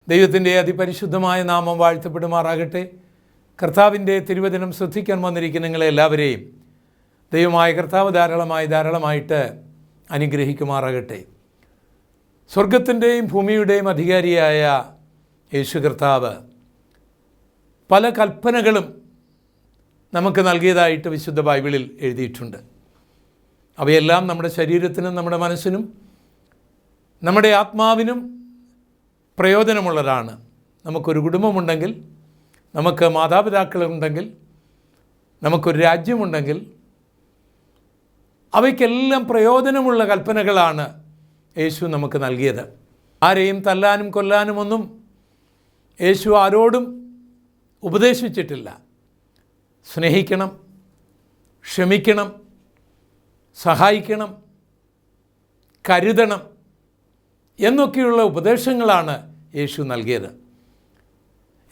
ദൈവത്തിൻ്റെ അതിപരിശുദ്ധമായ നാമം വാഴ്ത്തപ്പെടുമാറാകട്ടെ. കർത്താവിൻ്റെ തിരുവചനം ശ്രദ്ധിക്കാൻ വന്നിരിക്കുന്ന നിങ്ങളെ എല്ലാവരെയും ദൈവമായ കർത്താവ് ധാരാളമായിട്ട് അനുഗ്രഹിക്കുമാറാകട്ടെ. സ്വർഗത്തിൻ്റെയും ഭൂമിയുടെയും അധികാരിയായ യേശു കർത്താവ് പല കൽപ്പനകളും നമുക്ക് നൽകിയതായിട്ട് വിശുദ്ധ ബൈബിളിൽ എഴുതിയിട്ടുണ്ട്. അവയെല്ലാം നമ്മുടെ ശരീരത്തിനും നമ്മുടെ മനസ്സിനും നമ്മുടെ ആത്മാവിനും പ്രയോജനമുള്ളതാണ്. നമുക്കൊരു കുടുംബമുണ്ടെങ്കിൽ, നമുക്ക് മാതാപിതാക്കളുണ്ടെങ്കിൽ, നമുക്കൊരു രാജ്യമുണ്ടെങ്കിൽ അവയ്ക്കെല്ലാം പ്രയോജനമുള്ള കൽപ്പനകളാണ് യേശു നമുക്ക് നൽകിയത്. ആരെയും തല്ലാനും കൊല്ലാനുമൊന്നും യേശു ആരോടും ഉപദേശിച്ചിട്ടില്ല. സ്നേഹിക്കണം, ക്ഷമിക്കണം, സഹായിക്കണം, കരുതണം എന്നൊക്കെയുള്ള ഉപദേശങ്ങളാണ് യേശു നൽകിയത്.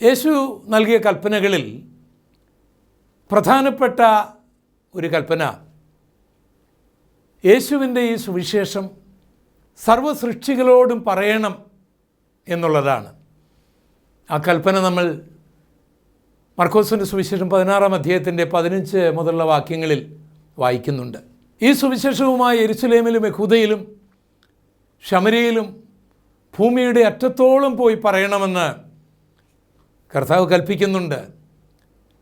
യേശു നൽകിയ കൽപ്പനകളിൽ പ്രധാനപ്പെട്ട ഒരു കൽപ്പന യേശുവിൻ്റെ ഈ സുവിശേഷം സർവ്വസൃഷ്ടികളോടും പറയണം എന്നുള്ളതാണ്. ആ കൽപ്പന നമ്മൾ മർക്കോസിൻ്റെ സുവിശേഷം 16-ാം അധ്യായത്തിൻ്റെ 15 മുതലുള്ള വാക്യങ്ങളിൽ വായിക്കുന്നുണ്ട്. ഈ സുവിശേഷവുമായി യെരുശലേമിലും യഹൂദയിലും ശമര്യയിലും ഭൂമിയുടെ അറ്റത്തോളം പോയി പറയണമെന്ന് കർത്താവ് കൽപ്പിക്കുന്നുണ്ട്.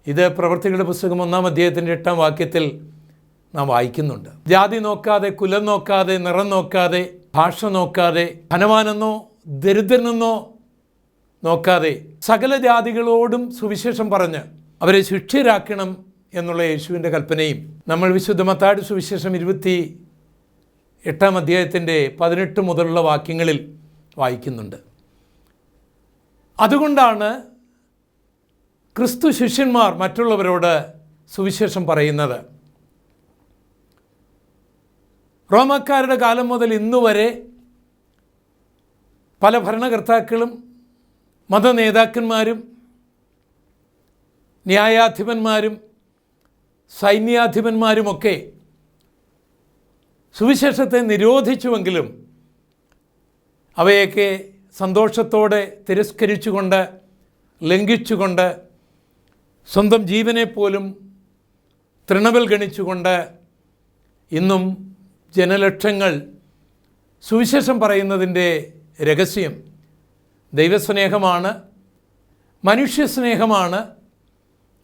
ഇത് പ്രവൃത്തികളുടെ പുസ്തകം 1-ാം അധ്യായത്തിൻ്റെ 8-ാം വാക്യത്തിൽ നാം വായിക്കുന്നുണ്ട്. ജാതി നോക്കാതെ, കുലം നോക്കാതെ, നിറം നോക്കാതെ, ഭാഷ നോക്കാതെ, ധനവാനെന്നോ ദരിദ്രനെന്നോ നോക്കാതെ സകല ജാതികളോടും സുവിശേഷം പറഞ്ഞ് അവരെ ശിഷ്യരാക്കണം എന്നുള്ള യേശുവിൻ്റെ കൽപ്പനയും നമ്മൾ വിശുദ്ധ മത്തായിയുടെ സുവിശേഷം 28-ാം അധ്യായത്തിൻ്റെ 18 മുതലുള്ള വാക്യങ്ങളിൽ വായിക്കുന്നുണ്ട്. അതുകൊണ്ടാണ് ക്രിസ്തു ശിഷ്യന്മാർ മറ്റുള്ളവരോട് സുവിശേഷം പറയുന്നത്. റോമാക്കാരുടെ കാലം മുതൽ ഇന്നുവരെ പല ഭരണകർത്താക്കളും മതനേതാക്കന്മാരും ന്യായാധിപന്മാരും സൈന്യാധിപന്മാരുമൊക്കെ സുവിശേഷത്തെ നിരോധിച്ചുവെങ്കിലും അവയൊക്കെ സന്തോഷത്തോടെ തിരസ്കരിച്ചുകൊണ്ട്, ലംഘിച്ചുകൊണ്ട്, സ്വന്തം ജീവനെപ്പോലും തൃണവൽഗണിച്ചുകൊണ്ട് ഇന്നും ജനലക്ഷങ്ങൾ സുവിശേഷം പറയുന്നതിൻ്റെ രഹസ്യം ദൈവസ്നേഹമാണ്, മനുഷ്യസ്നേഹമാണ്.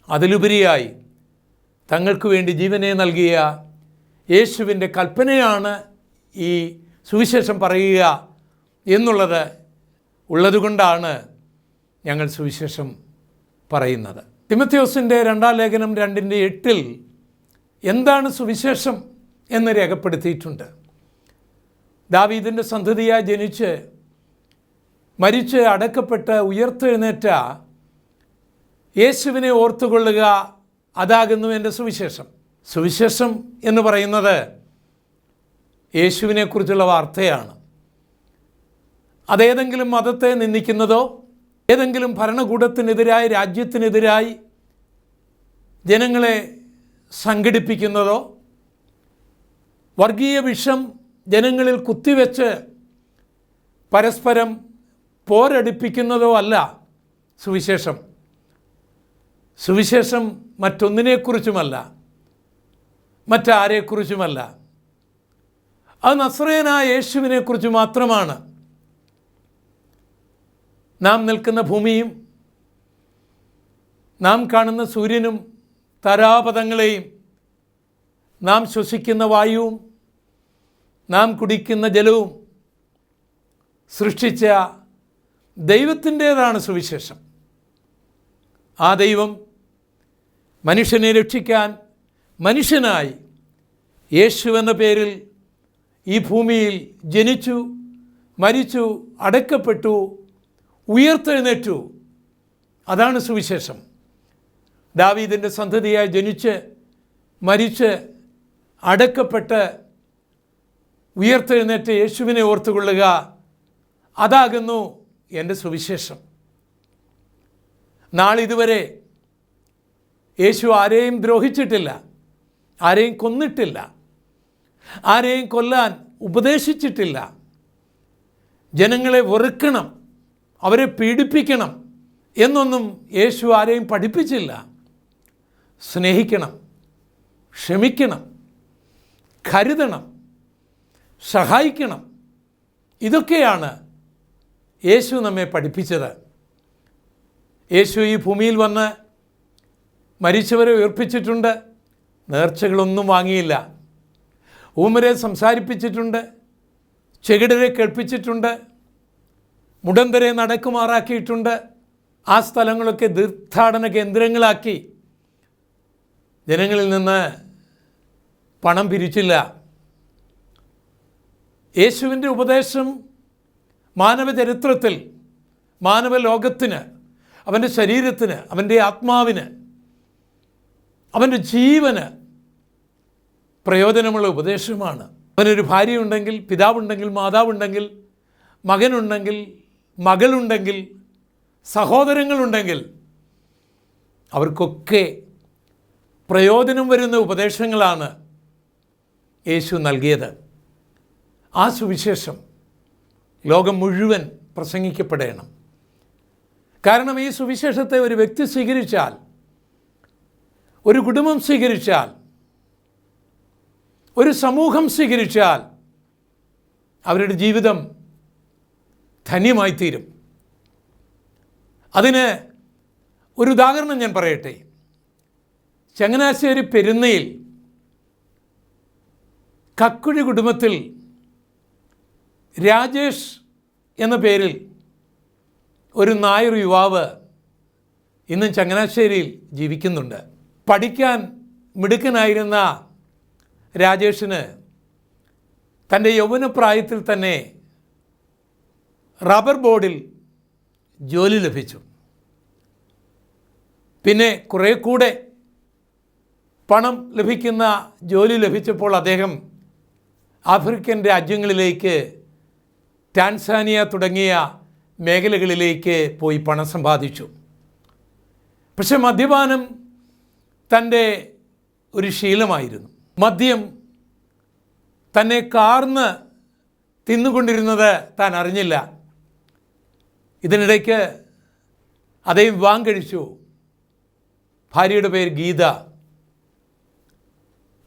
അതിലുപരിയായി തങ്ങൾക്ക് വേണ്ടി ജീവനെ നൽകിയ യേശുവിൻ്റെ കൽപ്പനയാണ് ഈ സുവിശേഷം പറയുക എന്നുള്ളത് ഉള്ളതുകൊണ്ടാണ് ഞങ്ങൾ സുവിശേഷം പറയുന്നത്. തിമോഥെയോസിൻ്റെ 2-ാം ലേഖനം 2:8 എന്താണ് സുവിശേഷം എന്ന് രേഖപ്പെടുത്തിയിട്ടുണ്ട്. ദാവീദിൻ്റെ സന്തതിയായി ജനിച്ച് മരിച്ച് അടക്കപ്പെട്ട് ഉയർത്തെഴുന്നേറ്റ യേശുവിനെ ഓർത്തുകൊള്ളുക, അതാകുന്നു എൻ്റെ സുവിശേഷം. സുവിശേഷം എന്ന് പറയുന്നത് യേശുവിനെക്കുറിച്ചുള്ള വാർത്തയാണ്. അതേതെങ്കിലും മതത്തെ നിന്ദിക്കുന്നതോ ഏതെങ്കിലും ഭരണകൂടത്തിനെതിരായി, രാജ്യത്തിനെതിരായി ജനങ്ങളെ സംഘടിപ്പിക്കുന്നതോ വർഗീയ വിഷം ജനങ്ങളിൽ കുത്തിവെച്ച് പരസ്പരം പോരടിപ്പിക്കുന്നതോ അല്ല സുവിശേഷം. സുവിശേഷം മറ്റൊന്നിനെക്കുറിച്ചുമല്ല, മറ്റാരെക്കുറിച്ചുമല്ല. അത് നസ്രയനായ യേശുവിനെക്കുറിച്ച് മാത്രമാണ്. നാം നിൽക്കുന്ന ഭൂമിയും നാം കാണുന്ന സൂര്യനും താരാപഥങ്ങളെയും നാം ശ്വസിക്കുന്ന വായുവും നാം കുടിക്കുന്ന ജലവും സൃഷ്ടിച്ച ദൈവത്തിൻ്റേതാണ് സുവിശേഷം. ആ ദൈവം മനുഷ്യനെ രക്ഷിക്കാൻ മനുഷ്യനായി യേശു എന്ന പേരിൽ ഈ ഭൂമിയിൽ ജനിച്ചു, മരിച്ചു, അടക്കപ്പെട്ടു, ഉയർത്തെഴുന്നേറ്റു. അതാണ് സുവിശേഷം. ദാവീദിൻ്റെ സന്തതിയായി ജനിച്ച് മരിച്ച് അടക്കപ്പെട്ട് ഉയർത്തെഴുന്നേറ്റ് യേശുവിനെ ഓർത്തുകൊള്ളുക, അതാകുന്നു എൻ്റെ സുവിശേഷം. നാളിതുവരെ യേശു ആരെയും ദ്രോഹിച്ചിട്ടില്ല, ആരെയും കൊന്നിട്ടില്ല, ആരെയും കൊല്ലാൻ ഉപദേശിച്ചിട്ടില്ല. ജനങ്ങളെ വെറുക്കണം, അവരെ പീഡിപ്പിക്കണം എന്നൊന്നും യേശു ആരെയും പഠിപ്പിച്ചില്ല. സ്നേഹിക്കണം, ക്ഷമിക്കണം, കരുതണം, സഹായിക്കണം. ഇതൊക്കെയാണ് യേശു നമ്മെ പഠിപ്പിച്ചത്. യേശു ഈ ഭൂമിയിൽ വന്ന് മരിച്ചവരെ ഉയർപ്പിച്ചിട്ടുണ്ട്, നേർച്ചകളൊന്നും വാങ്ങിയില്ല. ഊമരെ സംസാരിപ്പിച്ചിട്ടുണ്ട്, ചെകിടരെ കേൾപ്പിച്ചിട്ടുണ്ട്, മുടന്തരെ നടക്കുമാറാക്കിയിട്ടുണ്ട്. ആ സ്ഥലങ്ങളൊക്കെ തീർത്ഥാടന കേന്ദ്രങ്ങളാക്കി. ജനങ്ങളിൽ നിന്ന് പണം പിരിച്ചില്ല. യേശുവിൻ്റെ ഉപദേശം മാനവചരിത്രത്തിൽ, മാനവലോകത്തിന്, അവൻ്റെ ശരീരത്തിന്, അവൻ്റെ ആത്മാവിന്, അവൻ്റെ ജീവന് പ്രയോജനമുള്ള ഉപദേശമാണ്. അവനൊരു ഭാര്യയുണ്ടെങ്കിൽ, പിതാവുണ്ടെങ്കിൽ, മാതാവുണ്ടെങ്കിൽ, മകനുണ്ടെങ്കിൽ, മകളുണ്ടെങ്കിൽ, സഹോദരങ്ങളുണ്ടെങ്കിൽ അവർക്കൊക്കെ പ്രയോജനം വരുന്ന ഉപദേശങ്ങളാണ് യേശു നൽകിയത്. ആ സുവിശേഷം ലോകം മുഴുവൻ പ്രസംഗിക്കപ്പെടണം. കാരണം ഈ സുവിശേഷത്തെ ഒരു വ്യക്തി സ്വീകരിച്ചാൽ, ഒരു കുടുംബം സ്വീകരിച്ചാൽ, ഒരു സമൂഹം സ്വീകരിച്ചാൽ അവരുടെ ജീവിതം ധന്യമായിത്തീരും. അതിന് ഒരു ഉദാഹരണം ഞാൻ പറയട്ടെ. ചങ്ങനാശ്ശേരി പെരുന്നയിൽ കക്കുഴി കുടുംബത്തിൽ രാജേഷ് എന്ന പേരിൽ ഒരു നായർ യുവാവ് ഇന്നും ചങ്ങനാശ്ശേരിയിൽ ജീവിക്കുന്നുണ്ട്. പഠിക്കാൻ മിടുക്കനായിരുന്ന രാജേഷിന് തൻ്റെ യൗവനപ്രായത്തിൽ തന്നെ റബ്ബർ ബോർഡിൽ ജോലി ലഭിച്ചു. പിന്നെ കുറേ കൂടെ പണം ലഭിക്കുന്ന ജോലി ലഭിച്ചപ്പോൾ അദ്ദേഹം ആഫ്രിക്കൻ രാജ്യങ്ങളിലേക്ക്, ടാൻസാനിയ തുടങ്ങിയ മേഖലകളിലേക്ക് പോയി പണം സമ്പാദിച്ചു. പക്ഷെ മദ്യപാനം തൻ്റെ ഒരു ശീലമായിരുന്നു. മദ്യം തന്നെ കാർന്ന് തിന്നുകൊണ്ടിരുന്നത് താൻ അറിഞ്ഞില്ല. ഇതിനിടയ്ക്ക് അദ്ദേഹം വിവാഹം കഴിച്ചു. ഭാര്യയുടെ പേര് ഗീത.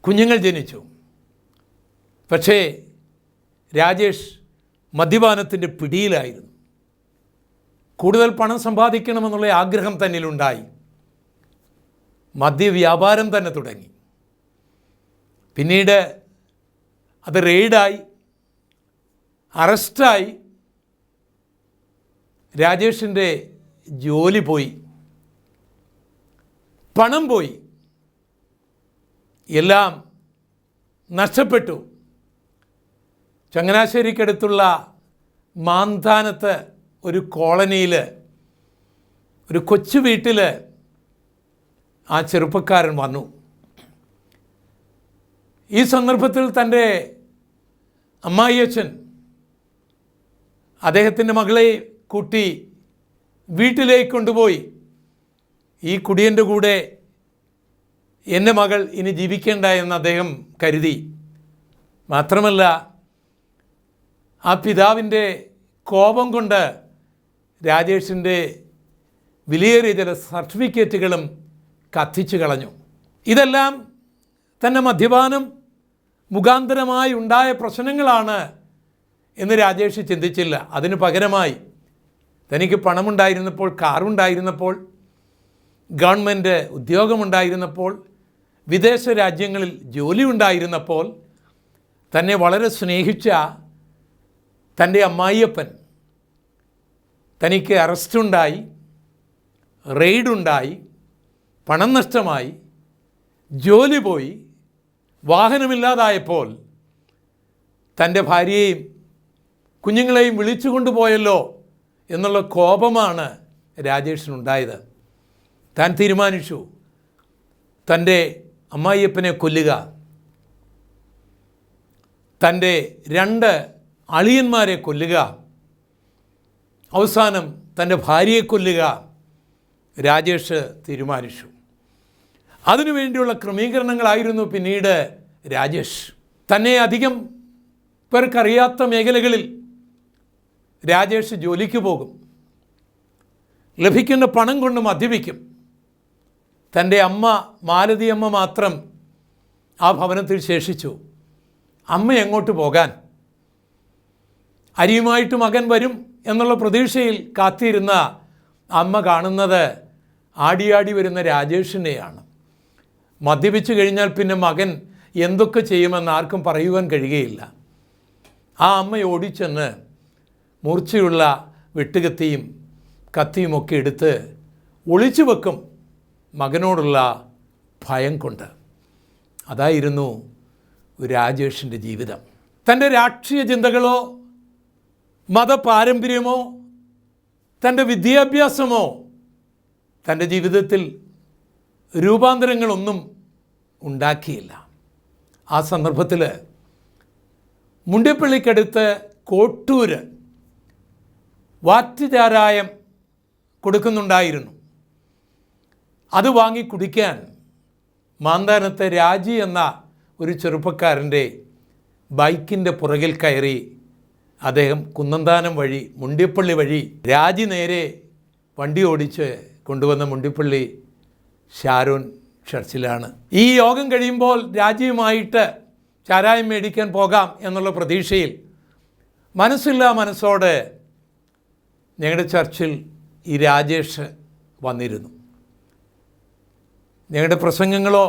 കുഞ്ഞുങ്ങൾ ജനിച്ചു. പക്ഷേ രാജേഷ് മദ്യപാനത്തിൻ്റെ പിടിയിലായിരുന്നു. കൂടുതൽ പണം സമ്പാദിക്കണമെന്നുള്ള ആഗ്രഹം തന്നിലുണ്ടായി. മദ്യവ്യാപാരം തന്നെ തുടങ്ങി. പിന്നീട് അത് റെയ്ഡായി, അറസ്റ്റായി. രാജേഷിൻ്റെ ജോലി പോയി, പണം പോയി, എല്ലാം നഷ്ടപ്പെട്ടു. ചങ്ങനാശ്ശേരിക്കടുത്തുള്ള മാന്താനത്ത് ഒരു കോളനിയിൽ, ഒരു കൊച്ചു വീട്ടിൽ ആ ചെറുപ്പക്കാരൻ വന്നു. ഈ സന്ദർഭത്തിൽ തൻ്റെ അമ്മായിയച്ഛൻ അദ്ദേഹത്തിൻ്റെ മകളെ കൂട്ടി വീട്ടിലേക്ക് കൊണ്ടുപോയി. ഈ കുടിയൻ്റെ കൂടെ എൻ്റെ മകൾ ഇനി ജീവിക്കേണ്ട എന്ന് അദ്ദേഹം കരുതി. മാത്രമല്ല, ആ പിതാവിൻ്റെ കോപം കൊണ്ട് രാജേഷിൻ്റെ വിലയേറിയ ചില സർട്ടിഫിക്കറ്റുകളും കത്തിച്ചു കളഞ്ഞു. ഇതെല്ലാം തന്നെ മദ്യപാനം മുഖാന്തരമായി ഉണ്ടായ പ്രശ്നങ്ങളാണ് എന്ന് രാജേഷ് ചിന്തിച്ചില്ല. അതിന് പകരമായി തനിക്ക് പണമുണ്ടായിരുന്നപ്പോൾ, കാറുണ്ടായിരുന്നപ്പോൾ, ഗവൺമെൻറ് ഉദ്യോഗമുണ്ടായിരുന്നപ്പോൾ, വിദേശ രാജ്യങ്ങളിൽ ജോലി ഉണ്ടായിരുന്നപ്പോൾ, തന്നെ വളരെ സ്നേഹിച്ച തൻ്റെ അമ്മായിയപ്പൻ തനിക്ക് അറസ്റ്റുണ്ടായി, റെയ്ഡുണ്ടായി, പണം നഷ്ടമായി, ജോലി പോയി, വാഹനമില്ലാതായപ്പോൾ തൻ്റെ ഭാര്യയെയും കുഞ്ഞുങ്ങളെയും വിളിച്ചു കൊണ്ടുപോയല്ലോ എന്നുള്ള കോപമാണ് രാജേഷിനുണ്ടായത്. താൻ തീരുമാനിച്ചു തൻ്റെ അമ്മായിയപ്പനെ കൊല്ലുക, തൻ്റെ 2 അളിയന്മാരെ കൊല്ലുക, അവസാനം തൻ്റെ ഭാര്യയെ കൊല്ലുക രാജേഷ് തീരുമാനിച്ചു. അതിനുവേണ്ടിയുള്ള ക്രമീകരണങ്ങളായിരുന്നു പിന്നീട് രാജേഷ്. തന്നെ അധികം പേർക്കറിയാത്ത മേഖലകളിൽ രാജേഷ് ജോലിക്ക് പോകും. ലഭിക്കുന്ന പണം കൊണ്ട് മദ്യപിക്കും. തൻ്റെ അമ്മ മാലതിയമ്മ മാത്രം ആ ഭവനത്തിൽ ശേഷിച്ചു. അമ്മ എങ്ങോട്ട് പോകാൻ? അരിയുമായിട്ട് മകൻ വരും എന്നുള്ള പ്രതീക്ഷയിൽ കാത്തിരുന്ന അമ്മ കാണുന്നത് ആടിയാടി വരുന്ന രാജേഷിനെയാണ്. മദ്യപിച്ചു കഴിഞ്ഞാൽ പിന്നെ മകൻ എന്തൊക്കെ ചെയ്യുമെന്ന് ആർക്കും പറയുവാൻ കഴിയുകയില്ല. ആ അമ്മ ഓടിച്ചെന്ന് മൂർച്ചയുള്ള വെട്ടുകത്തിയും കത്തിയുമൊക്കെ എടുത്ത് ഒളിച്ചു വെക്കും, മകനോടുള്ള ഭയം കൊണ്ട്. അതായിരുന്നു രാജേഷിൻ്റെ ജീവിതം. തൻ്റെ രാഷ്ട്രീയ ചിന്തകളോ മതപാരമ്പര്യമോ തൻ്റെ വിദ്യാഭ്യാസമോ തൻ്റെ ജീവിതത്തിൽ രൂപാന്തരങ്ങളൊന്നും ഉണ്ടാക്കിയില്ല. ആ സന്ദർഭത്തിൽ മുണ്ടിപ്പള്ളിക്കടുത്ത് കോട്ടൂര് വാറ്റുചാരായം കൊടുക്കുന്നുണ്ടായിരുന്നു. അത് വാങ്ങി കുടിക്കാൻ മാന്താനത്തെ രാജി എന്ന ഒരു ചെറുപ്പക്കാരൻ്റെ ബൈക്കിൻ്റെ പുറകിൽ കയറി അദ്ദേഹം കുന്നന്താനം വഴി മുണ്ടിപ്പള്ളി വഴി രാജി നേരെ വണ്ടി ഓടിച്ച് കൊണ്ടുവന്ന മുണ്ടിപ്പള്ളി ഷാരോൺ ചർച്ചിലാണ്. ഈ യോഗം കഴിയുമ്പോൾ രാജിയുമായിട്ട് ചാരായം മേടിക്കാൻ പോകാം എന്നുള്ള പ്രതീക്ഷയിൽ മനസ്സില്ലാ മനസ്സോടെ ഞങ്ങളുടെ ചർച്ചിൽ ഈ രാജേഷ് വന്നിരുന്നു. ഞങ്ങളുടെ പ്രസംഗങ്ങളോ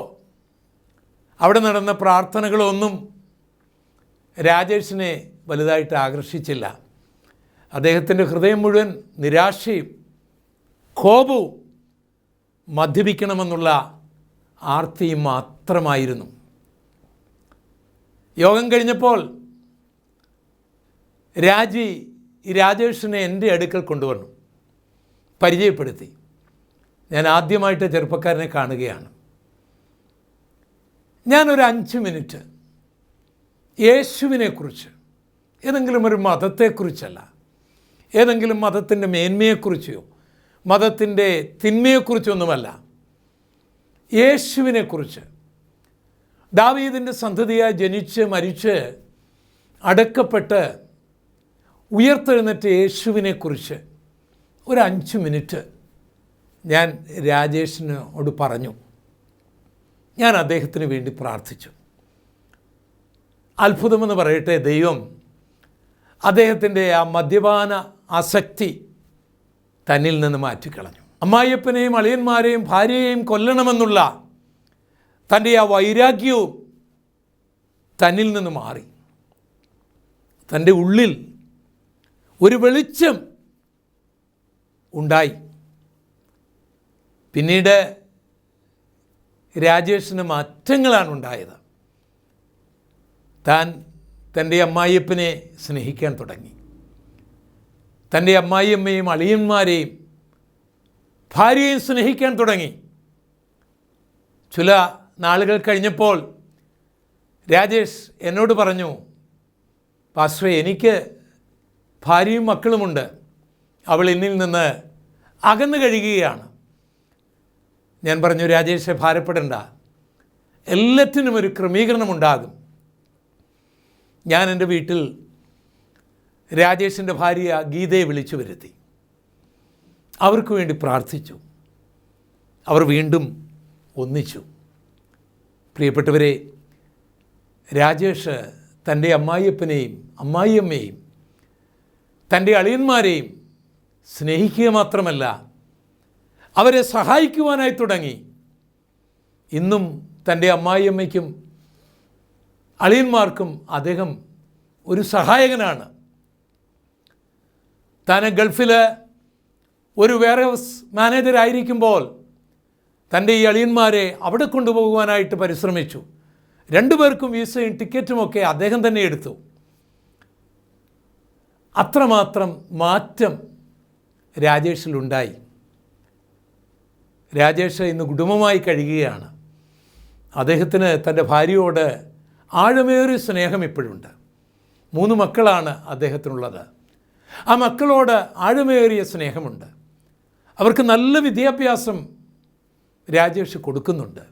അവിടെ നടന്ന പ്രാർത്ഥനകളോ ഒന്നും രാജേഷിനെ വലുതായിട്ട് ആകർഷിച്ചില്ല. അദ്ദേഹത്തിൻ്റെ ഹൃദയം മുഴുവൻ നിരാശയും കോപവും മദ്യപിക്കണമെന്നുള്ള ആർത്തിയും മാത്രമായിരുന്നു. യോഗം കഴിഞ്ഞപ്പോൾ രാജേഷിനെ എൻ്റെ അടുക്കൽ കൊണ്ടുവന്നു, പരിചയപ്പെടുത്തി. ഞാൻ ആദ്യമായിട്ട് ചെറുപ്പക്കാരനെ കാണുകയാണ്. ഞാനൊരു 5 മിനിറ്റ് യേശുവിനെക്കുറിച്ച്, ഏതെങ്കിലും ഒരു മതത്തെക്കുറിച്ചല്ല, ഏതെങ്കിലും മതത്തിൻ്റെ മേന്മയെക്കുറിച്ചോ മതത്തിൻ്റെ തിന്മയെക്കുറിച്ചൊന്നുമല്ല, യേശുവിനെക്കുറിച്ച്, ദാവീദിൻ്റെ സന്തതിയായി ജനിച്ച് മരിച്ച് അടക്കപ്പെട്ട് ഉയർത്തെഴുന്നേറ്റ യേശുവിനെക്കുറിച്ച് ഒരു 5 മിനിറ്റ് ഞാൻ രാജേഷിനോട് പറഞ്ഞു. ഞാൻ അദ്ദേഹത്തിന് വേണ്ടി പ്രാർത്ഥിച്ചു. അത്ഭുതമെന്ന് പറയട്ടെ, ദൈവം അദ്ദേഹത്തിൻ്റെ ആ മദ്യപാന ആസക്തി തന്നിൽ നിന്ന് മാറ്റിക്കളഞ്ഞു. അമ്മായിയപ്പനെയും അളിയന്മാരെയും ഭാര്യയെയും കൊല്ലണമെന്നുള്ള തൻ്റെ ആ വൈരാഗ്യവും തന്നിൽ നിന്ന് മാറി. തൻ്റെ ഉള്ളിൽ ഒരു വെളിച്ചം ഉണ്ടായി. പിന്നീട് രാജേഷിന് മാറ്റങ്ങളാണ് ഉണ്ടായത്. താൻ തൻ്റെ അമ്മായിയപ്പനെ സ്നേഹിക്കാൻ തുടങ്ങി. തൻ്റെ അമ്മായിയമ്മയും അളിയന്മാരെയും ഭാര്യയെയും സ്നേഹിക്കാൻ തുടങ്ങി. ചില നാളുകൾ കഴിഞ്ഞപ്പോൾ രാജേഷ് എന്നോട് പറഞ്ഞു, പാസ്റ്ററെ, എനിക്ക് ഭാര്യയും മക്കളുമുണ്ട്, അവൾ എന്നിൽ നിന്ന് അകന്നു കഴിയുകയാണ്. ഞാൻ പറഞ്ഞു, രാജേഷെ ഭാരപ്പെടേണ്ട, എല്ലാറ്റിനും ഒരു ക്രമീകരണമുണ്ടാകും. ഞാൻ എൻ്റെ വീട്ടിൽ രാജേഷിൻ്റെ ഭാര്യ ഗീതയെ വിളിച്ചു വരുത്തി. അവർക്ക് വേണ്ടി പ്രാർത്ഥിച്ചു. അവർ വീണ്ടും ഒന്നിച്ചു. പ്രിയപ്പെട്ടവരെ, രാജേഷ് തൻ്റെ അമ്മായിയപ്പനെയും അമ്മായിയമ്മയെയും തൻ്റെ അളിയന്മാരെയും സ്നേഹിക്കുക മാത്രമല്ല, അവരെ സഹായിക്കുവാനായി തുടങ്ങി. ഇന്നും തൻ്റെ അമ്മായിയമ്മയ്ക്കും അളിയന്മാർക്കും അദ്ദേഹം ഒരു സഹായകനാണ്. താൻ ഗൾഫിൽ ഒരു വെയർഹൗസ് മാനേജരായിരിക്കുമ്പോൾ തൻ്റെ ഈ അളിയന്മാരെ അവിടെ കൊണ്ടുപോകുവാനായിട്ട് പരിശ്രമിച്ചു. 2 പേർക്കും വീസയും ടിക്കറ്റുമൊക്കെ അദ്ദേഹം തന്നെ എടുത്തു. അത്രമാത്രം മാറ്റം രാജേഷിലുണ്ടായി. രാജേഷ് ഇന്ന് കുടുംബമായി കഴിയുകയാണ്. അദ്ദേഹത്തിന് തൻ്റെ ഭാര്യയോട് ആഴമേറിയ സ്നേഹം ഇപ്പോഴുണ്ട്. 3 മക്കളാണ് അദ്ദേഹത്തിനുള്ളത്. ആ മക്കളോട് ആഴമേറിയ സ്നേഹമുണ്ട്. അവർക്ക് നല്ല വിദ്യാഭ്യാസം രാജേഷ് കൊടുക്കുന്നുണ്ട്.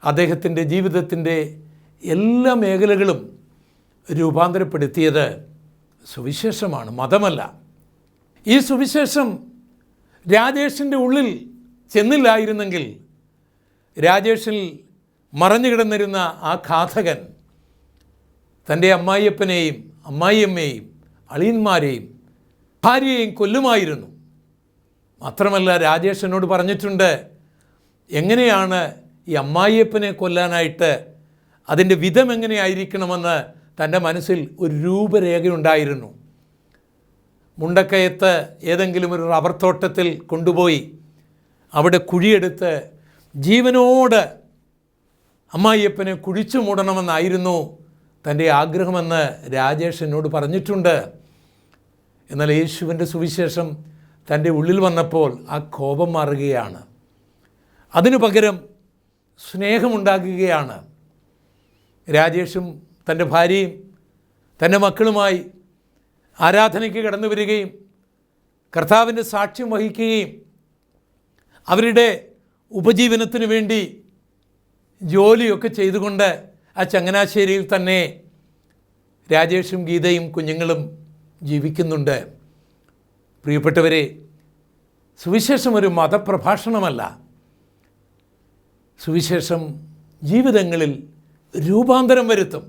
അദ്ദേഹത്തിൻ്റെ ജീവിതത്തിൻ്റെ എല്ലാ മേഖലകളും രൂപാന്തരപ്പെടുത്തിയത് സുവിശേഷമാണ്, മതമല്ല. ഈ സുവിശേഷം രാജേഷിൻ്റെ ഉള്ളിൽ ചെന്നില്ലായിരുന്നെങ്കിൽ രാജേഷിൽ മറഞ്ഞു കിടന്നിരുന്ന ആ ഘാതകൻ തൻ്റെ അമ്മായിയപ്പനെയും അമ്മായിയമ്മയെയും അളിയന്മാരെയും ഭാര്യയെയും കൊല്ലുമായിരുന്നു. മാത്രമല്ല, രാജേഷ് എന്നോട് പറഞ്ഞിട്ടുണ്ട് എങ്ങനെയാണ് ഈ അമ്മായിയപ്പനെ കൊല്ലാനായിട്ട് അതിൻ്റെ വിധം എങ്ങനെയായിരിക്കണമെന്ന് തൻ്റെ മനസ്സിൽ ഒരു രൂപരേഖയുണ്ടായിരുന്നു. മുണ്ടക്കയത്ത് ഏതെങ്കിലും ഒരു റബ്ബർ തോട്ടത്തിൽ കൊണ്ടുപോയി അവിടെ കുഴിയെടുത്ത് ജീവനോട് അമ്മായിയപ്പനെ കുഴിച്ചു മൂടണമെന്നായിരുന്നു തൻ്റെ ആഗ്രഹമെന്ന് രാജേഷ് എന്നോട് പറഞ്ഞിട്ടുണ്ട്. എന്നാൽ യേശുവിൻ്റെ സുവിശേഷം തൻ്റെ ഉള്ളിൽ വന്നപ്പോൾ ആ കോപം മാറുകയാണ്. അതിനു പകരം സ്നേഹമുണ്ടാകുകയാണ്. രാജേഷും തൻ്റെ ഭാര്യയും തൻ്റെ മക്കളുമായി ആരാധനയ്ക്ക് കടന്നു വരികയും കർത്താവിൻ്റെ സാക്ഷ്യം വഹിക്കുകയും അവരുടെ ഉപജീവനത്തിന് വേണ്ടി ജോലിയൊക്കെ ചെയ്തുകൊണ്ട് ആ ചങ്ങനാശ്ശേരിയിൽ തന്നെ രാജേഷും ഗീതയും കുഞ്ഞുങ്ങളും ജീവിക്കുന്നുണ്ട്. പ്രിയപ്പെട്ടവരെ, സുവിശേഷം ഒരു മതപ്രഭാഷണമല്ല. സുവിശേഷം ജീവിതങ്ങളിൽ രൂപാന്തരം വരുത്തും.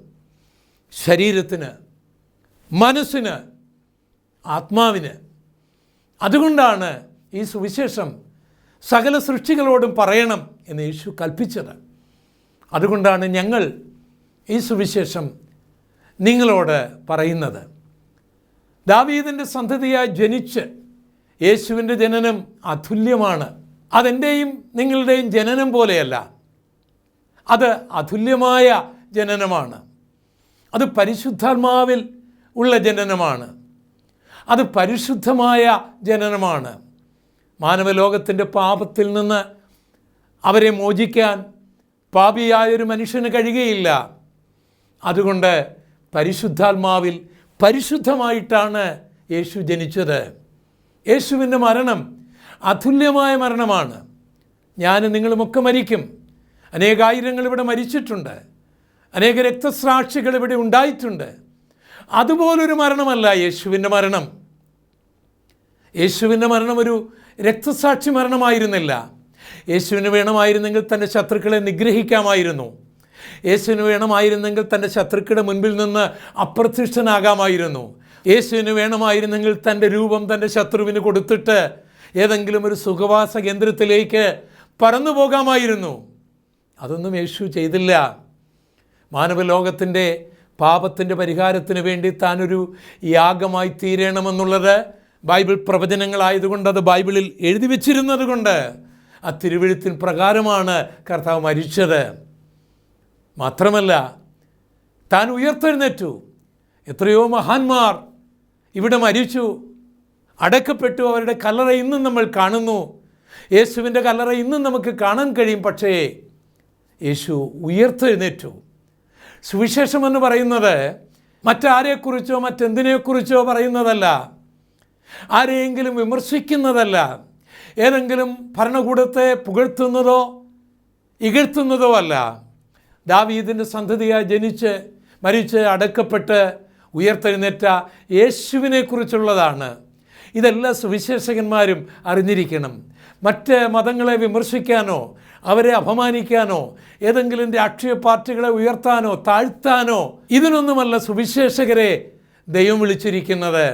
ശരീരത്തിന്, മനസ്സിന്, ആത്മാവിന്. അതുകൊണ്ടാണ് ഈ സുവിശേഷം സകല സൃഷ്ടികളോടും പറയണം എന്ന് യേശു കൽപ്പിച്ചത്. അതുകൊണ്ടാണ് ഞങ്ങൾ ഈ സുവിശേഷം നിങ്ങളോട് പറയുന്നത്. ദാവീദിൻ്റെ സന്തതിയായി ജനിച്ച് യേശുവിൻ്റെ ജനനം അതുല്യമാണ്. അതെൻ്റെയും നിങ്ങളുടെയും ജനനം പോലെയല്ല. അത് അതുല്യമായ ജനനമാണ്. അത് പരിശുദ്ധാത്മാവിൽ ഉള്ള ജനനമാണ്. അത് പരിശുദ്ധമായ ജനനമാണ്. മാനവലോകത്തിൻ്റെ പാപത്തിൽ നിന്ന് അവരെ മോചിക്കാൻ പാപിയായൊരു മനുഷ്യന് കഴിയുകയില്ല. അതുകൊണ്ട് പരിശുദ്ധാത്മാവിൽ പരിശുദ്ധമായിട്ടാണ് യേശു ജനിച്ചത്. യേശുവിൻ്റെ മരണം അതുല്യമായ മരണമാണ്. ഞാനും നിങ്ങളുമൊക്കെ മരിക്കും. അനേകായിരങ്ങൾ ഇവിടെ മരിച്ചിട്ടുണ്ട്. അനേക രക്തസാക്ഷികൾ ഇവിടെ ഉണ്ടായിട്ടുണ്ട്. അതുപോലൊരു മരണമല്ല യേശുവിൻ്റെ മരണം. യേശുവിൻ്റെ മരണം ഒരു രക്തസാക്ഷി മരണമായിരുന്നില്ല. യേശുവിന് വേണമായിരുന്നെങ്കിൽ തൻ്റെ ശത്രുക്കളെ നിഗ്രഹിക്കാമായിരുന്നു. യേശുവിന് വേണമായിരുന്നെങ്കിൽ തൻ്റെ ശത്രുക്കളുടെ മുൻപിൽ നിന്ന് അപ്രത്യക്ഷനാകാമായിരുന്നു. യേശുവിന് വേണമായിരുന്നെങ്കിൽ തൻ്റെ രൂപം തൻ്റെ ശത്രുവിന് കൊടുത്തിട്ട് ഏതെങ്കിലും ഒരു സുഖവാസ കേന്ദ്രത്തിലേക്ക് പറന്നു പോകാമായിരുന്നു. അതൊന്നും യേശു ചെയ്തില്ല. മാനവലോകത്തിൻ്റെ പാപത്തിൻ്റെ പരിഹാരത്തിന് വേണ്ടി താനൊരു യാഗമായി തീരണമെന്നുള്ളത് ബൈബിൾ പ്രവചനങ്ങളായതുകൊണ്ട്, അത് ബൈബിളിൽ എഴുതി വച്ചിരുന്നത് കൊണ്ട് ആ തിരുവെഴുത്തിൻ പ്രകാരമാണ് കർത്താവ് മരിച്ചത്. മാത്രമല്ല, താൻ ഉയർത്തെഴുന്നേറ്റു. എത്രയോ മഹാന്മാർ ഇവിടെ മരിച്ചു, അടക്കപ്പെട്ടു. അവരുടെ കല്ലറ ഇന്നും നമ്മൾ കാണുന്നു. യേശുവിൻ്റെ കല്ലറ ഇന്നും നമുക്ക് കാണാൻ കഴിയും. പക്ഷേ യേശു ഉയർത്തെഴുന്നേറ്റു. സുവിശേഷം എന്ന് പറയുന്നത് മറ്റാരെക്കുറിച്ചോ മറ്റെന്തിനെക്കുറിച്ചോ പറയുന്നതല്ല, ആരെയെങ്കിലും വിമർശിക്കുന്നതല്ല, ഏതെങ്കിലും ഭരണകൂടത്തെ പുകഴ്ത്തുന്നതോ ഇകഴ്ത്തുന്നതോ അല്ല. ദാവീദിൻ്റെ സന്തതിയായി ജനിച്ച് മരിച്ച് അടക്കപ്പെട്ട് ഉയർത്തെഴുന്നേറ്റ യേശുവിനെക്കുറിച്ചുള്ളതാണ്. ഇതെല്ലാ സുവിശേഷകന്മാരും അറിഞ്ഞിരിക്കണം. മറ്റ് മതങ്ങളെ വിമർശിക്കാനോ അവരെ അപമാനിക്കാനോ ഏതെങ്കിലും രാഷ്ട്രീയ പാർട്ടികളെ ഉയർത്താനോ താഴ്ത്താനോ ഇതിനൊന്നുമല്ല സുവിശേഷകരെ ദൈവം വിളിച്ചിരിക്കുന്നത്.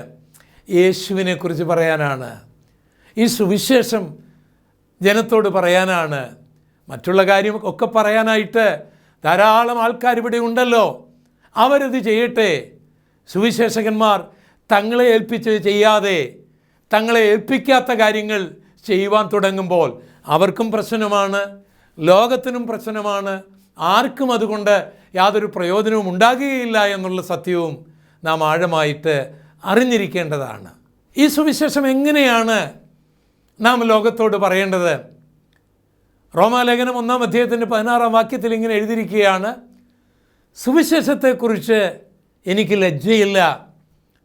യേശുവിനെക്കുറിച്ച് പറയാനാണ്. ഈ സുവിശേഷം ജനത്തോട് പറയാനാണ്. മറ്റുള്ള കാര്യം ഒക്കെ പറയാനായിട്ട് ധാരാളം ആൾക്കാർ ഇവിടെ ഉണ്ടല്ലോ, അവരത് ചെയ്യട്ടെ. സുവിശേഷകന്മാർ തങ്ങളെ ഏൽപ്പിച്ച് ചെയ്യാതെ തങ്ങളെ ഏൽപ്പിക്കാത്ത കാര്യങ്ങൾ ചെയ്യുവാൻ തുടങ്ങുമ്പോൾ അവർക്കും പ്രശ്നമാണ്, ലോകത്തിനും പ്രശ്നമാണ്. ആർക്കും അതുകൊണ്ട് യാതൊരു പ്രയോജനവും ഉണ്ടാകുകയില്ല എന്നുള്ള സത്യവും നാം ആഴമായിട്ട് അറിഞ്ഞിരിക്കേണ്ടതാണ്. ഈ സുവിശേഷം എങ്ങനെയാണ് നാം ലോകത്തോട് പറയേണ്ടത്? റോമാലേഖനം 1-ാം അധ്യായത്തിൻ്റെ 16-ാം വാക്യത്തിൽ ഇങ്ങനെ എഴുതിയിരിക്കുകയാണ്, സുവിശേഷത്തെക്കുറിച്ച് എനിക്ക് ലജ്ജയില്ല.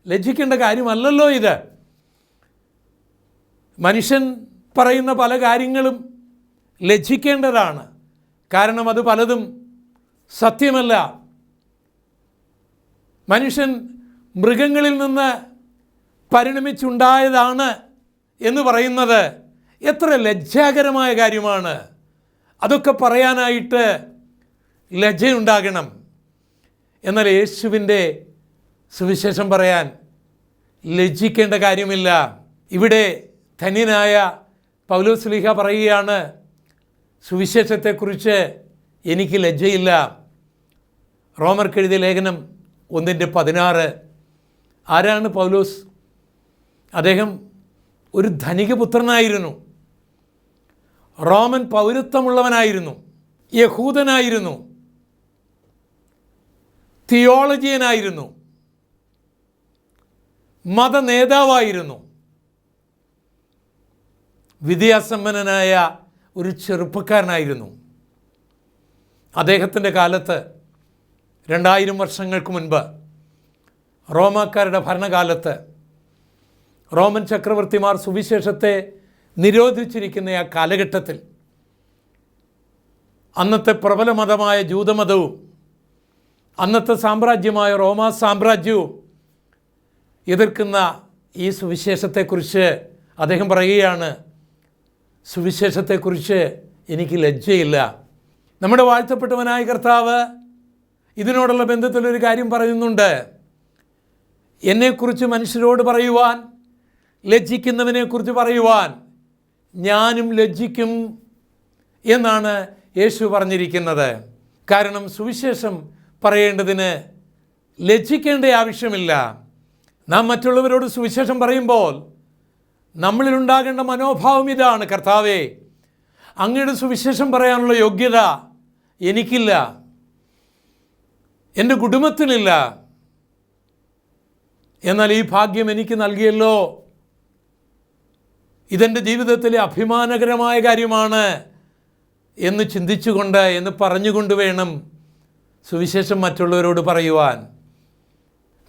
ലജ്ജിക്കേണ്ട കാര്യമല്ലല്ലോ ഇത്. മനുഷ്യൻ പറയുന്ന പല കാര്യങ്ങളും ലജ്ജിക്കേണ്ടതാണ്. കാരണം അത് പലതും സത്യമല്ല. മനുഷ്യൻ മൃഗങ്ങളിൽ നിന്ന് പരിണമിച്ചുണ്ടായതാണ് എന്ന് പറയുന്നത് എത്ര ലജ്ജാകരമായ കാര്യമാണ്. അതൊക്കെ പറയാനായിട്ട് ലജ്ജയുണ്ടാകണം. എന്നാൽ യേശുവിൻ്റെ സുവിശേഷം പറയാൻ ലജ്ജിക്കേണ്ട കാര്യമില്ല. ഇവിടെ ധന്യനായ പൗലോസ് ശ്ലീഹ പറയുകയാണ്, സുവിശേഷത്തെക്കുറിച്ച് എനിക്ക് ലജ്ജയില്ല. റോമർക്കെഴുതിയ ലേഖനം 1:16. ആരാണ് പൗലോസ്? അദ്ദേഹം ഒരു ധനിക പുത്രനായിരുന്നു, റോമൻ പൗരത്വമുള്ളവനായിരുന്നു, യഹൂദനായിരുന്നു, തിയോളജിയനായിരുന്നു, മതനേതാവായിരുന്നു, വിദ്യാസമ്പന്നനായ ഒരു ചെറുപ്പക്കാരനായിരുന്നു. അദ്ദേഹത്തിൻ്റെ കാലത്ത് 2000 വർഷങ്ങൾക്ക് മുൻപ് റോമാക്കാരുടെ ഭരണകാലത്ത് റോമൻ ചക്രവർത്തിമാർ സുവിശേഷത്തെ നിരോധിച്ചിരിക്കുന്ന ആ കാലഘട്ടത്തിൽ അന്നത്തെ പ്രബല മതമായ ജൂതമതവും അന്നത്തെ സാമ്രാജ്യമായ റോമാ സാമ്രാജ്യവും എതിർക്കുന്ന ഈ സുവിശേഷത്തെക്കുറിച്ച് അദ്ദേഹം പറയുകയാണ്, സുവിശേഷത്തെക്കുറിച്ച് എനിക്ക് ലജ്ജയില്ല. നമ്മുടെ വാഴ്ത്തപ്പെട്ടവനായ കർത്താവ് ഇതിനോടുള്ള ബന്ധത്തിലൊരു കാര്യം പറയുന്നുണ്ട്. എന്നെക്കുറിച്ച് മനുഷ്യരോട് പറയുവാൻ, ലജ്ജിക്കുന്നവനെക്കുറിച്ച് പറയുവാൻ ഞാനും ലജ്ജിക്കും എന്നാണ് യേശു പറഞ്ഞിരിക്കുന്നത്. കാരണം സുവിശേഷം പറയേണ്ടതിന് ലജ്ജിക്കേണ്ട ആവശ്യമില്ല. നാം മറ്റുള്ളവരോട് സുവിശേഷം പറയുമ്പോൾ നമ്മളിലുണ്ടാകേണ്ട മനോഭാവം ഇതാണ്: കർത്താവേ, അങ്ങയുടെ സുവിശേഷം പറയാനുള്ള യോഗ്യത എനിക്കില്ല, എൻ്റെ കുടുംബത്തിനില്ല. എന്നാൽ ഈ ഭാഗ്യം എനിക്ക് നൽകിയല്ലോ, ഇതെൻ്റെ ജീവിതത്തിലെ അഭിമാനകരമായ കാര്യമാണ് എന്ന് ചിന്തിച്ചുകൊണ്ട്, എന്ന് പറഞ്ഞുകൊണ്ട് വേണം സുവിശേഷം മറ്റുള്ളവരോട് പറയുവാൻ.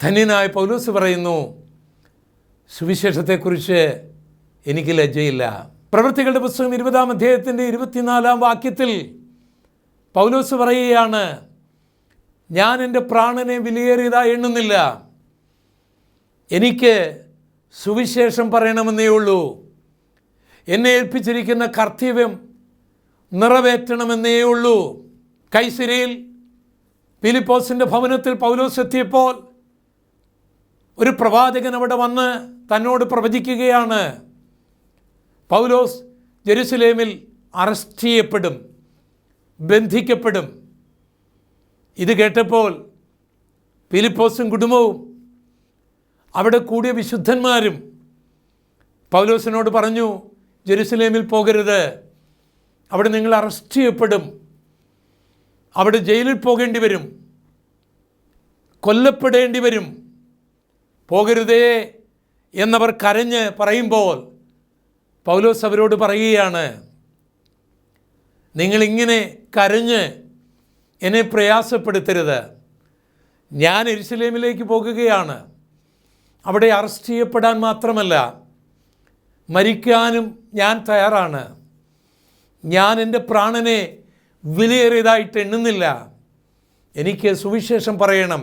ധന്യനായ പൗലോസ് പറയുന്നു, സുവിശേഷത്തെക്കുറിച്ച് എനിക്ക് ലജ്ജയില്ല. പ്രവൃത്തികളുടെ പുസ്തകം 20-ാം അധ്യായത്തിൻ്റെ 24-ാം വാക്യത്തിൽ പൗലോസ് പറയുകയാണ്, ഞാൻ എൻ്റെ പ്രാണനെ വിലയേറിയതായി എണ്ണുന്നില്ല, എനിക്ക് സുവിശേഷം പറയണമെന്നേ ഉള്ളൂ, എന്നെ ഏൽപ്പിച്ചിരിക്കുന്ന കർത്തവ്യം നിറവേറ്റണമെന്നേ ഉള്ളൂ. കൈസരിയിൽ ഫിലിപ്പോസിൻ്റെ ഭവനത്തിൽ പൗലോസ് എത്തിയപ്പോൾ ഒരു പ്രവാചകൻ അവിടെ വന്ന് തന്നോട് പ്രവചിക്കുകയാണ്, പൗലോസ് ജെറുസലേമിൽ അറസ്റ്റ് ചെയ്യപ്പെടും, ബന്ധിക്കപ്പെടും. ഇത് കേട്ടപ്പോൾ ഫിലിപ്പോസും കുടുംബവും അവിടെ കൂടിയ വിശുദ്ധന്മാരും പൗലോസിനോട് പറഞ്ഞു, ജെറുസലേമിൽ പോകരുത്, അവിടെ നിങ്ങൾ അറസ്റ്റ് ചെയ്യപ്പെടും, അവിടെ ജയിലിൽ പോകേണ്ടി വരും, കൊല്ലപ്പെടേണ്ടി വരും, പോകരുതേ എന്നവർ കരഞ്ഞ് പറയുമ്പോൾ പൗലോസ് അവരോട് പറയുകയാണ്, നിങ്ങളിങ്ങനെ കരഞ്ഞ് എന്നെ പ്രയാസപ്പെടുത്തരുത്. ഞാൻ യെരുശലേമിലേക്ക് പോകുകയാണ്, അവിടെ അറസ്റ്റ് ചെയ്യപ്പെടാൻ മാത്രമല്ല മരിക്കാനും ഞാൻ തയ്യാറാണ്. ഞാൻ എൻ്റെ പ്രാണനെ വിലയേറിയതായിട്ട് എണ്ണുന്നില്ല. എനിക്ക് സുവിശേഷം പറയണം,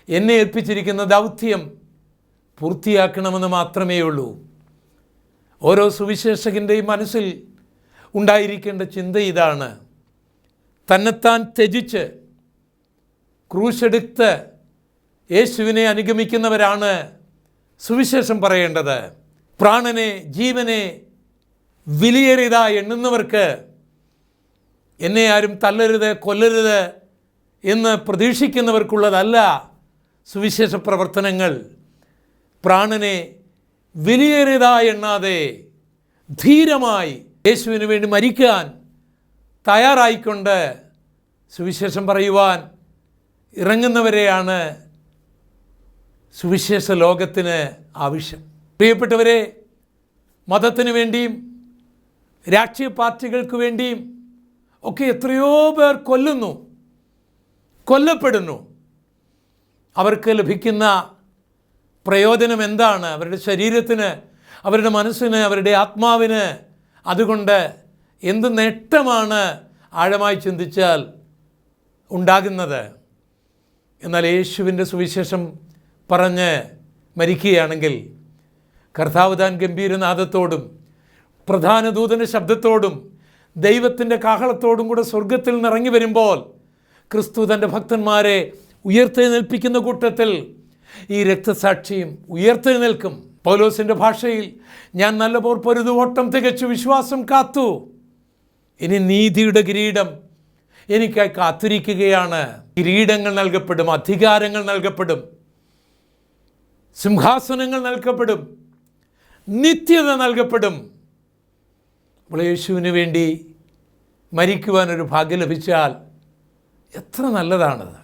എന്നെ ഏൽപ്പിച്ചിരിക്കുന്ന ദൗത്യം പൂർത്തിയാക്കണമെന്ന് മാത്രമേ ഉള്ളൂ. ഓരോ സുവിശേഷകൻ്റെയും മനസ്സിൽ ഉണ്ടായിരിക്കേണ്ട ചിന്ത ഇതാണ്: തന്നെത്താൻ ത്യജിച്ച് ക്രൂശെടുത്ത് യേശുവിനെ അനുഗമിക്കുന്നവരാണ് സുവിശേഷം പറയേണ്ടത്. പ്രാണനെ, ജീവനെ വിലയേറിയതായി എണ്ണുന്നവർക്ക് എന്നെ ആരും തല്ലരുത്, കൊല്ലരുത് എന്ന് പ്രതീക്ഷിക്കുന്നവർക്കുള്ളതല്ല സുവിശേഷ പ്രവർത്തനങ്ങൾ. പ്രാണനെ വിലയേറിയതായി എണ്ണാതെ ധീരമായി യേശുവിന് വേണ്ടി മരിക്കാൻ തയ്യാറായിക്കൊണ്ട് സുവിശേഷം പറയുവാൻ ഇറങ്ങുന്നവരെയാണ് സുവിശേഷ ലോകത്തിന് ആവശ്യം. പ്രിയപ്പെട്ടവരെ, മതത്തിന് വേണ്ടിയും രാഷ്ട്രീയ പാർട്ടികൾക്ക് വേണ്ടിയും ഒക്കെ എത്രയോ പേർ കൊല്ലപ്പെടുന്നു. അവർക്ക് ലഭിക്കുന്ന പ്രയോജനം എന്താണ്? അവരുടെ ശരീരത്തിന്, അവരുടെ മനസ്സിന്, അവരുടെ ആത്മാവിന് അതുകൊണ്ട് എന്ത് നേട്ടമാണ് ആഴമായി ചിന്തിച്ചാൽ ഉണ്ടാകുന്നത്? എന്നാൽ യേശുവിൻ്റെ സുവിശേഷം പറഞ്ഞ് മരിക്കുകയാണെങ്കിൽ കർത്താവ് താൻ ഗംഭീരനാദത്തോടും പ്രധാന ദൂതൻ്റെ ശബ്ദത്തോടും ദൈവത്തിൻ്റെ കാഹളത്തോടും കൂടെ സ്വർഗത്തിൽ നിന്നിറങ്ങി വരുമ്പോൾ ക്രിസ്തു തൻ്റെ ഭക്തന്മാരെ ഉയർത്തെഴുന്നേൽപ്പിക്കുന്ന കൂട്ടത്തിൽ ഈ രക്തസാക്ഷിയും ഉയർത്തെഴുന്നേൽക്കും. പൗലോസിൻ്റെ ഭാഷയിൽ, ഞാൻ നല്ല പോർ പൊരുതു, ഓട്ടം തികച്ചു, വിശ്വാസം കാത്തു, ഇനി നീതിയുടെ കിരീടം എനിക്കായി കാത്തിരിക്കുകയാണ്. കിരീടങ്ങൾ നൽകപ്പെടും, അധികാരങ്ങൾ നൽകപ്പെടും, സിംഹാസനങ്ങൾ നൽകപ്പെടും, നിത്യത നൽകപ്പെടും. അപ്പോൾ യേശുവിന് വേണ്ടി മരിക്കുവാനൊരു ഭാഗ്യം ലഭിച്ചാൽ എത്ര നല്ലതാണത്.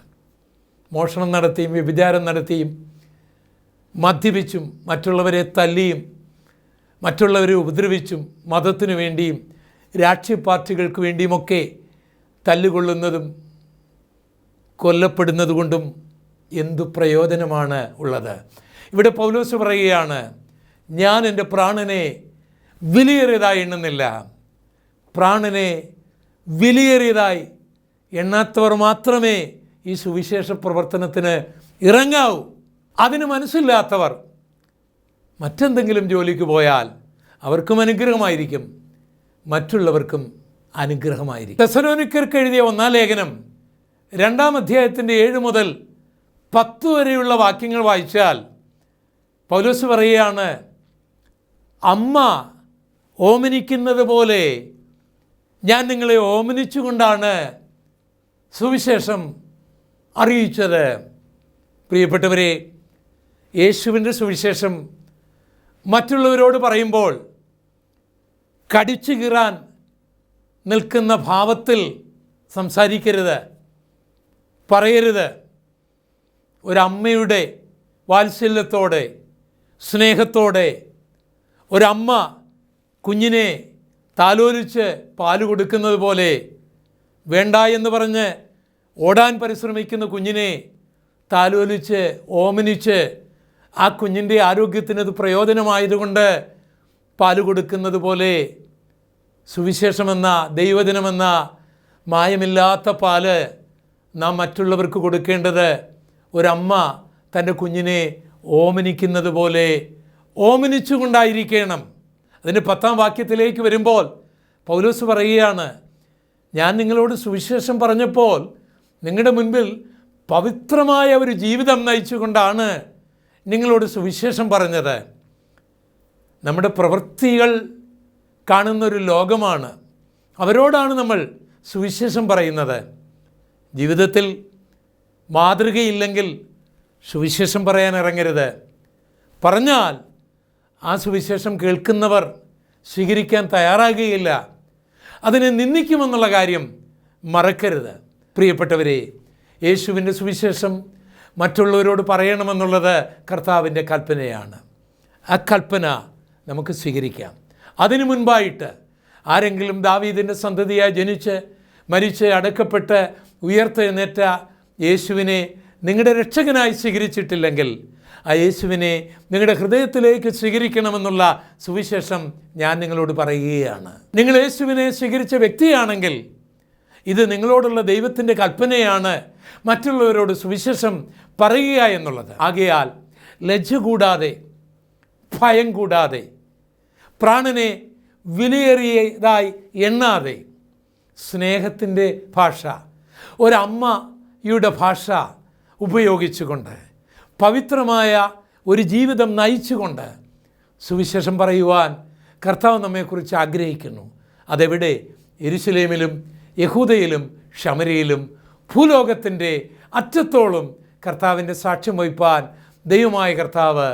മോഷണം നടത്തിയും വ്യഭിചാരം നടത്തിയും മദ്യപിച്ചും മറ്റുള്ളവരെ തല്ലിയും മറ്റുള്ളവരെ ഉപദ്രവിച്ചും മതത്തിനു വേണ്ടിയും രാഷ്ട്രീയ പാർട്ടികൾക്ക് വേണ്ടിയുമൊക്കെ തല്ലുകൊള്ളുന്നതും കൊല്ലപ്പെടുന്നത് കൊണ്ടും എന്തു പ്രയോജനമാണ് ഉള്ളത്? ഇവിടെ പൗലോസ് പറയുകയാണ്, ഞാൻ എൻ്റെ പ്രാണനെ വിലയേറിയതായി എണ്ണുന്നില്ല. പ്രാണനെ വിലയേറിയതായി എണ്ണാത്തവർ മാത്രമേ ഈ സുവിശേഷ പ്രവർത്തനത്തിന് ഇറങ്ങാവൂ. അതിന് മനസ്സില്ലാത്തവർ മറ്റെന്തെങ്കിലും ജോലിക്ക് പോയാൽ അവർക്കും അനുഗ്രഹമായിരിക്കും, മറ്റുള്ളവർക്കും അനുഗ്രഹമായിരിക്കും. തെസ്സലോനിക്കർക്ക് എഴുതിയ 1-ാം ലേഖനം 2-ാം അധ്യായത്തിൻ്റെ 7 മുതൽ 10 വരെയുള്ള വാക്യങ്ങൾ വായിച്ചാൽ പൗലോസ് പറയുകയാണ്, അമ്മ ഓമനിക്കുന്നത് പോലെ ഞാൻ നിങ്ങളെ ഓമനിച്ചുകൊണ്ടാണ് സുവിശേഷം അറിയിച്ചത്. പ്രിയപ്പെട്ടവരെ, യേശുവിൻ്റെ സുവിശേഷം മറ്റുള്ളവരോട് പറയുമ്പോൾ കടിച്ചു കീറാൻ നിൽക്കുന്ന ഭാവത്തിൽ സംസാരിക്കരുത്, പറയരുത്. ഒരമ്മയുടെ വാത്സല്യത്തോടെ, സ്നേഹത്തോടെ ഒരമ്മ കുഞ്ഞിനെ താലോലിച്ച് പാല് കൊടുക്കുന്നത് പോലെ, വേണ്ട എന്ന് പറഞ്ഞ് ഓടാൻ പരിശ്രമിക്കുന്ന കുഞ്ഞിനെ താലോലിച്ച് ഓമനിച്ച് ആ കുഞ്ഞിൻ്റെ ആരോഗ്യത്തിനത് പ്രയോജനമായതുകൊണ്ട് പാല് കൊടുക്കുന്നത് പോലെ സുവിശേഷമെന്ന, ദൈവദിനമെന്ന മായമില്ലാത്ത പാല് നാം മറ്റുള്ളവർക്ക് കൊടുക്കേണ്ടത് ഒരമ്മ തൻ്റെ കുഞ്ഞിനെ ഓമനിക്കുന്നത് പോലെ ഓമനിച്ചുകൊണ്ടായിരിക്കണം. അതിൻ്റെ 10-ാം വാക്യത്തിലേക്ക് വരുമ്പോൾ പൗലോസ് പറയുകയാണ്, ഞാൻ നിങ്ങളോട് സുവിശേഷം പറഞ്ഞപ്പോൾ നിങ്ങളുടെ മുൻപിൽ പവിത്രമായ ഒരു ജീവിതം നയിച്ചുകൊണ്ടാണ് നിങ്ങളോട് സുവിശേഷം പറഞ്ഞത്. നമ്മുടെ പ്രവൃത്തികൾ കാണുന്നൊരു ലോകമാണ്, അവരോടാണ് നമ്മൾ സുവിശേഷം പറയുന്നത്. ജീവിതത്തിൽ മാതൃകയില്ലെങ്കിൽ സുവിശേഷം പറയാൻ ഇറങ്ങരുത്. പറഞ്ഞാൽ ആ സുവിശേഷം കേൾക്കുന്നവർ സ്വീകരിക്കാൻ തയ്യാറാകുകയില്ല, അതിനെ നിന്ദിക്കുമെന്നുള്ള കാര്യം മറക്കരുത്. പ്രിയപ്പെട്ടവരെ, യേശുവിൻ്റെ സുവിശേഷം മറ്റുള്ളവരോട് പറയണമെന്നുള്ളത് കർത്താവിൻ്റെ കൽപ്പനയാണ്. ആ കൽപ്പന നമുക്ക് സ്വീകരിക്കാം. അതിനു മുൻപായിട്ട് ആരെങ്കിലും ദാവീദിൻ്റെ സന്തതിയായി ജനിച്ച് മരിച്ച് അടക്കപ്പെട്ട് ഉയർത്തെഴുന്നേറ്റ യേശുവിനെ നിങ്ങളുടെ രക്ഷകനായി സ്വീകരിച്ചിട്ടില്ലെങ്കിൽ ആ യേശുവിനെ നിങ്ങളുടെ ഹൃദയത്തിലേക്ക് സ്വീകരിക്കണമെന്നുള്ള സുവിശേഷം ഞാൻ നിങ്ങളോട് പറയുകയാണ്. നിങ്ങൾ യേശുവിനെ സ്വീകരിച്ച വ്യക്തിയാണെങ്കിൽ ഇത് നിങ്ങളോടുള്ള ദൈവത്തിൻ്റെ കൽപ്പനയാണ്, മറ്റുള്ളവരോട് സുവിശേഷം പറയുക എന്നുള്ളത്. ആകയാൽ ലജ്ജ കൂടാതെ, ഭയം കൂടാതെ, പ്രാണനെ വിലയേറിയതായി എണ്ണാതെ, സ്നേഹത്തിൻ്റെ ഭാഷ, ഒരമ്മയുടെ ഭാഷ ഉപയോഗിച്ചുകൊണ്ട്, പവിത്രമായ ഒരു ജീവിതം നയിച്ചുകൊണ്ട് സുവിശേഷം പറയുവാൻ കർത്താവ് നമ്മെക്കുറിച്ച് ആഗ്രഹിക്കുന്നു. അതെവിടെ? യെരുശലേമിലും യഹൂദയിലും ശമര്യയിലും ഭൂലോകത്തിൻ്റെ അറ്റത്തോളം കർത്താവിൻ്റെ സാക്ഷ്യം വഹിപ്പാൻ ദൈവമായ കർത്താവ്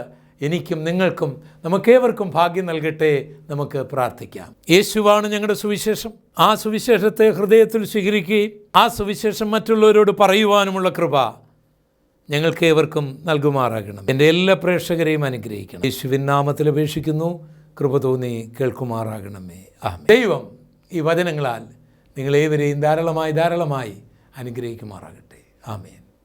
എനിക്കും നിങ്ങൾക്കും നമുക്കേവർക്കും ഭാഗ്യം നൽകട്ടെ. നമുക്ക് പ്രാർത്ഥിക്കാം. യേശുവാണ് ഞങ്ങളുടെ സുവിശേഷം. ആ സുവിശേഷത്തെ ഹൃദയത്തിൽ സ്വീകരിക്കുകയും ആ സുവിശേഷം മറ്റുള്ളവരോട് പറയുവാനുമുള്ള കൃപ ഞങ്ങൾക്ക് ഏവർക്കും നൽകുമാറാകണം. എൻ്റെ എല്ലാ പ്രേക്ഷകരെയും അനുഗ്രഹിക്കണം. യേശുവിൻ നാമത്തിൽ അപേക്ഷിക്കുന്നു, കൃപ തോന്നി കേൾക്കുമാറാകണമേ. ആമേൻ. ദൈവം ഈ വചനങ്ങളാൽ നിങ്ങളേവരെയും ധാരാളമായി അനുഗ്രഹിക്കുമാറാകട്ടെ. ആമേൻ.